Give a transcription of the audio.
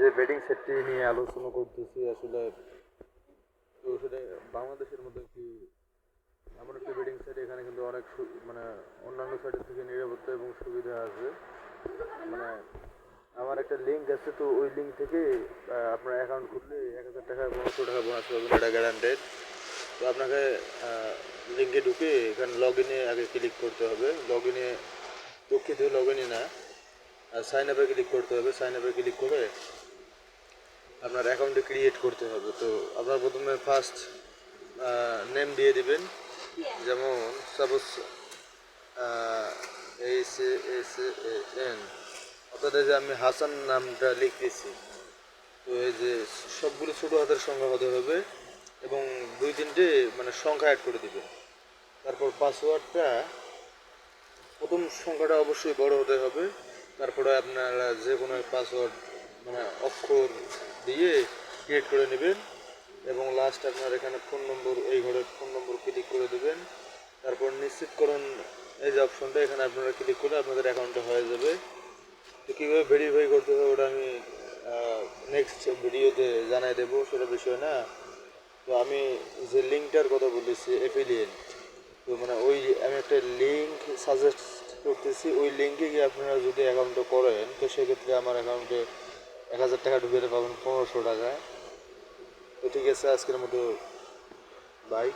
যে বেডিং সেটটি নিয়ে আলোচনা করতেছি আসলে, তো সেটা বাংলাদেশের মধ্যে কি এমন একটি বেডিং সেট, এখানে কিন্তু অনেক মানে অন্যান্য সাইটের থেকে নিরাপত্তা এবং সুবিধা আছে। মানে আমার একটা লিঙ্ক আছে, তো ওই লিঙ্ক থেকে আপনার অ্যাকাউন্ট খুললে 1000 টাকা 1500 টাকা বোনাস পাবেন, এটা গ্যারান্টেড। তো আপনাকে লিঙ্কে ঢুকে এখানে লগ ইনে আগে ক্লিক করতে হবে। লগ ইনে, দুঃখিত, লগ ইনে না, সাইন আপে ক্লিক করতে হবে। সাইন আপে ক্লিক করে আপনার অ্যাকাউন্টে ক্রিয়েট করতে হবে। তো আপনার প্রথমে ফার্স্ট নেম দিয়ে দিবেন, যেমন সাপোজ এইচ এস এন, অর্থাৎ এই যে আমি হাসান নামটা লিখতেছি। তো এই যে সবগুলো ছোটো হাতের সংখ্যা হতে হবে এবং 2-3টে মানে সংখ্যা অ্যাড করে দিবেন। তারপর পাসওয়ার্ডটা প্রথম সংখ্যাটা অবশ্যই বড় হতে হবে। তারপরে আপনারা যে কোনো পাসওয়ার্ড মানে অক্ষর দিয়ে ক্রিয়েট করে নেবেন এবং লাস্ট আপনার এখানে ফোন নম্বর, এই ঘরের ফোন নম্বর ক্লিক করে দেবেন। তারপর নিশ্চিতকরণ, এই যে অপশনটা, এখানে আপনারা ক্লিক করলে আপনাদের অ্যাকাউন্টটা হয়ে যাবে। তো কীভাবে ভেরিফাই করতে হবে ওটা আমি নেক্সট ভিডিওতে জানাই দেবো, সেটা বিষয় না। তো আমি যে লিঙ্কটার কথা বলেছি এফিলিয়েন্ট, তো মানে ওই আমি একটা লিঙ্ক সাজেস্ট করতেছি। ওই লিঙ্কে গিয়ে আপনারা যদি অ্যাকাউন্টটা করেন, তো সেক্ষেত্রে আমার অ্যাকাউন্টে 1000 টাকা ঢুকাতে পাবেন 1500 টাকায়। তো ঠিক আছে, আজকের মতো বাই।